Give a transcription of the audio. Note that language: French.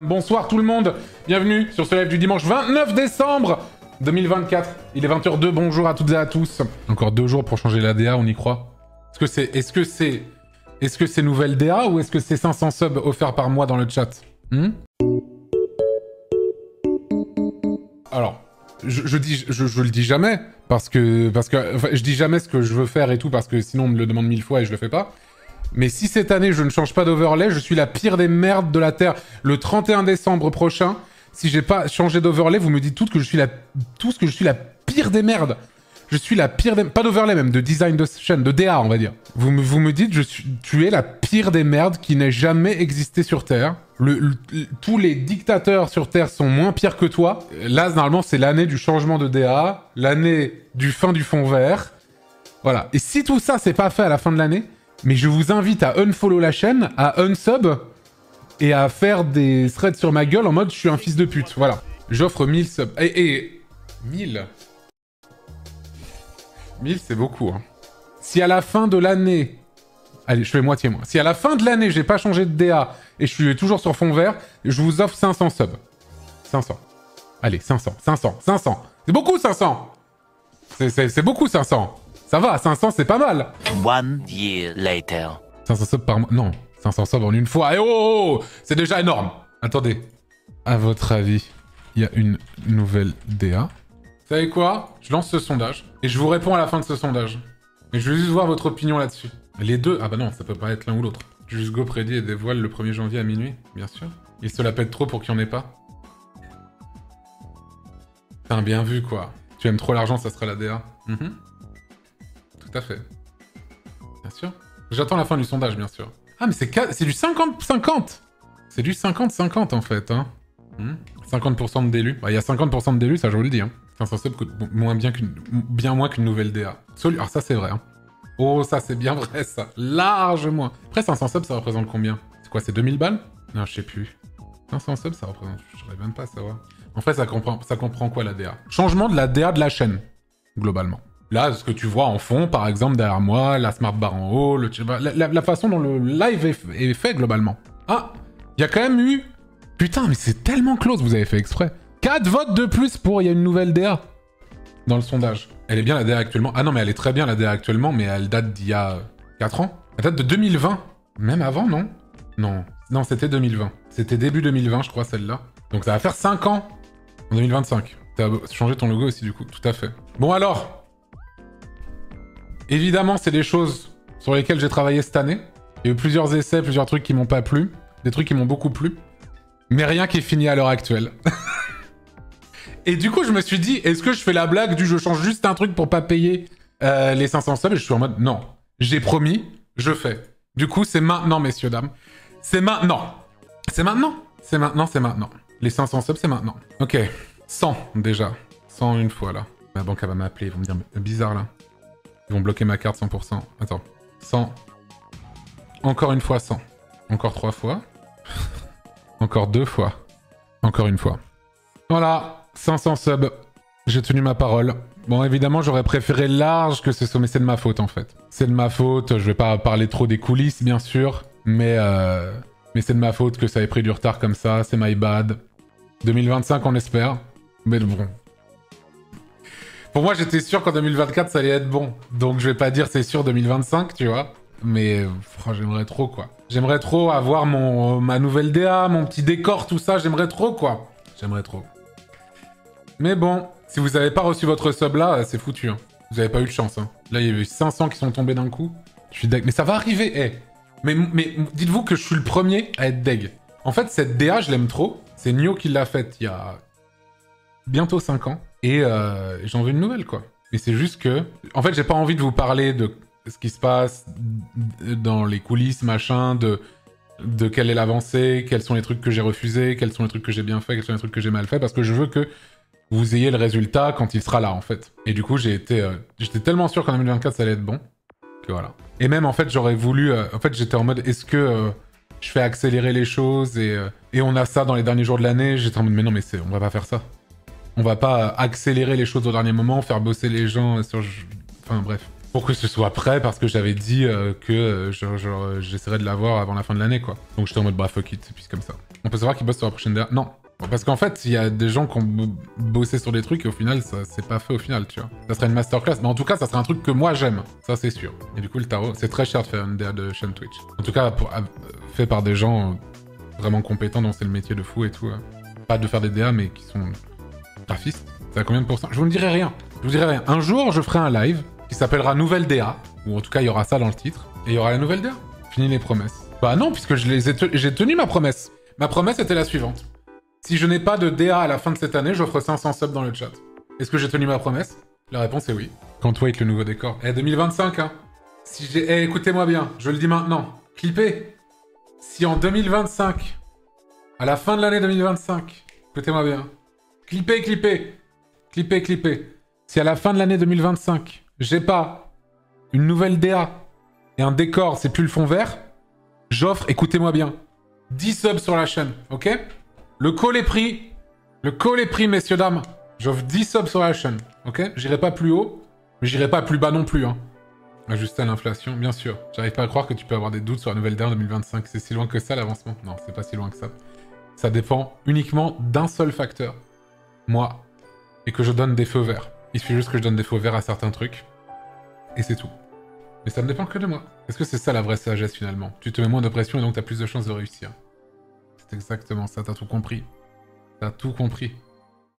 Bonsoir tout le monde, bienvenue sur ce live du dimanche 29 décembre 2024. Il est 20h02, bonjour à toutes et à tous. Encore 2 jours pour changer la DA, on y croit. Est-ce que c'est nouvelle DA ou est-ce que c'est 500 subs offerts par mois dans le chat? Alors, je le dis jamais, parce que enfin, je dis jamais ce que je veux faire et tout, parce que sinon on me le demande 1000 fois et je le fais pas. Mais si cette année je ne change pas d'overlay, je suis la pire des merdes de la Terre. Le 31 décembre prochain, si j'ai pas changé d'overlay, vous me dites toutes que je suis la pire des merdes. Je suis la pire des... Pas d'overlay même, de design de chaîne, de DA on va dire. Vous me dites, tu es la pire des merdes qui n'ait jamais existé sur Terre. Tous les dictateurs sur Terre sont moins pires que toi. Là, normalement, c'est l'année du changement de DA, l'année du fin du fond vert. Voilà. Et si tout ça, c'est pas fait à la fin de l'année, mais je vous invite à unfollow la chaîne, à unsub, et à faire des threads sur ma gueule en mode « je suis un fils de pute ». Voilà. J'offre 1000 subs. Et 1000 1000, c'est beaucoup. Hein. Si à la fin de l'année... Allez, je fais moitié moi. Si à la fin de l'année, j'ai pas changé de DA et je suis toujours sur fond vert, je vous offre 500 subs. 500. Allez, 500, 500, 500. C'est beaucoup 500. C'est beaucoup 500. Ça va, 500 c'est pas mal. 1 year later. 500 subs par mois. Non, 500 subs en une fois. Eh oh, c'est déjà énorme. Attendez. À votre avis, il y a une nouvelle DA. Vous savez quoi? Je lance ce sondage et je vous réponds à la fin de ce sondage. Et je veux juste voir votre opinion là-dessus. Les deux... Ah bah non, ça peut pas être l'un ou l'autre. Just Go prédit et dévoile le 1er janvier à minuit, bien sûr. Il se la pète trop pour qu'il n'y en ait pas. Putain, bien vu quoi. Tu aimes trop l'argent, ça sera la DA. Tout à fait. Bien sûr. J'attends la fin du sondage, bien sûr. Ah, mais c'est du 50-50. C'est du 50-50, en fait. Hein. 50% de délus. Bah, il y a 50% de délus, ça, je vous le dis. Hein. 500 subs coûte bien moins qu'une nouvelle DA. Alors, ça, c'est vrai. Hein. Oh, ça, c'est bien vrai, ça. Large moins. Après, 500 subs, ça représente combien? C'est quoi, c'est 2000 balles? Non, je sais plus. 500 subs, ça représente... Je n'arrive même pas à savoir. En fait, ça comprend quoi, la DA? Changement de la DA de la chaîne, globalement. Là, ce que tu vois en fond, par exemple, derrière moi, la smart bar en haut, la façon dont le live est fait, globalement. Ah, il y a quand même eu... Putain, mais c'est tellement close, vous avez fait exprès. 4 votes de plus pour il y a une nouvelle DA dans le sondage. Elle est bien la DA actuellement. Ah non, mais elle est très bien la DA actuellement, mais elle date d'il y a 4 ans. Elle date de 2020. Même avant, non? Non, c'était 2020. C'était début 2020, je crois, celle-là. Donc ça va faire 5 ans en 2025. T'as changé ton logo aussi, du coup. Tout à fait. Bon, alors... Évidemment, c'est des choses sur lesquelles j'ai travaillé cette année. Il y a eu plusieurs essais, plusieurs trucs qui m'ont pas plu. Des trucs qui m'ont beaucoup plu. Mais rien qui est fini à l'heure actuelle. Et du coup, je me suis dit, est-ce que je fais la blague du je change juste un truc pour pas payer les 500 subs? Et je suis en mode, non. J'ai promis, je fais. Du coup, c'est maintenant, messieurs, dames. C'est maintenant. C'est maintenant. C'est maintenant, c'est maintenant. Les 500 subs, c'est maintenant. Ok. 100, déjà. 100 une fois, là. Ma banque, elle va m'appeler. Ils vont me dire, bizarre, là. Ils vont bloquer ma carte 100%. Attends. 100. Encore une fois 100. Encore 3 fois. Encore 2 fois. Encore une fois. Voilà. 500 subs. J'ai tenu ma parole. Bon, évidemment, j'aurais préféré large que ce soit... Mais c'est de ma faute, en fait. C'est de ma faute. Je vais pas parler trop des coulisses, bien sûr. Mais c'est de ma faute que ça ait pris du retard comme ça. C'est my bad. 2025, on espère. Mais bon... Pour moi, j'étais sûr qu'en 2024, ça allait être bon. Donc, je vais pas dire c'est sûr 2025, tu vois. Mais j'aimerais trop, quoi. J'aimerais trop avoir ma nouvelle DA, mon petit décor, tout ça. J'aimerais trop, quoi. J'aimerais trop. Mais bon, si vous avez pas reçu votre sub là, c'est foutu. Hein. Vous avez pas eu de chance. Hein. Là, il y a eu 500 qui sont tombés d'un coup. Je suis deg. Mais ça va arriver, eh. Mais dites-vous que je suis le premier à être deg. En fait, cette DA, je l'aime trop. C'est Nio qui l'a faite il y a bientôt 5 ans. Et j'en veux une nouvelle, quoi. Mais c'est juste que... En fait, j'ai pas envie de vous parler de ce qui se passe dans les coulisses, machin, de quelle est l'avancée, quels sont les trucs que j'ai refusés, quels sont les trucs que j'ai bien fait, quels sont les trucs que j'ai mal fait, parce que je veux que vous ayez le résultat quand il sera là, en fait. Et du coup, j'étais tellement sûr qu'en 2024, ça allait être bon, que voilà. Et même, en fait, j'aurais voulu... en fait, j'étais en mode, est-ce que je fais accélérer les choses et on a ça dans les derniers jours de l'année? J'étais en mode, mais non, mais on va pas faire ça. On va pas accélérer les choses au dernier moment, faire bosser les gens sur... Enfin bref. Pour que ce soit prêt, parce que j'avais dit que j'essaierais de l'avoir avant la fin de l'année, quoi. Donc j'étais en mode, bah fuck it, et puis c'est comme ça. On peut savoir qui bosse sur la prochaine DA. Non. Parce qu'en fait, il y a des gens qui ont bossé sur des trucs et au final, ça c'est pas fait au final, tu vois. Ça serait une masterclass, mais en tout cas, ça serait un truc que moi j'aime. Ça, c'est sûr. Et du coup, le tarot, c'est très cher de faire une DA de chaîne Twitch. En tout cas, fait par des gens vraiment compétents dont c'est le métier de fou et tout. Pas de faire des DA, mais qui sont graphistes. C'est à combien de pourcents? Je vous ne dirai rien. Je vous dirai rien. Un jour, je ferai un live qui s'appellera Nouvelle DA. Ou en tout cas, il y aura ça dans le titre. Et il y aura la nouvelle DA. Fini les promesses. Bah non, puisque j'ai tenu ma promesse. Ma promesse était la suivante. Si je n'ai pas de DA à la fin de cette année, j'offre 500 subs dans le chat. Est-ce que j'ai tenu ma promesse? La réponse est oui. Can't wait le nouveau décor. 2025, hein. Si j'ai... écoutez-moi bien, je le dis maintenant. Clippez. Si en 2025, à la fin de l'année 2025, écoutez-moi bien. Clippez. Si à la fin de l'année 2025, j'ai pas une nouvelle DA et un décor, c'est plus le fond vert, j'offre, écoutez-moi bien, 10 subs sur la chaîne, ok? Le call est pris, messieurs, dames. J'offre 10 subs sur la chaîne, ok? J'irai pas plus haut, mais j'irai pas plus bas non plus, hein. Ajuster à l'inflation, bien sûr. J'arrive pas à croire que tu peux avoir des doutes sur la nouvelle DA en 2025. C'est si loin que ça, l'avancement? Non, c'est pas si loin que ça. Ça dépend uniquement d'un seul facteur. Moi. Et que je donne des feux verts. Il suffit juste que je donne des feux verts à certains trucs. Et c'est tout. Mais ça ne dépend que de moi. Est-ce que c'est ça la vraie sagesse, finalement? Tu te mets moins de pression et donc t'as plus de chances de réussir. C'est exactement ça, t'as tout compris. T'as tout compris.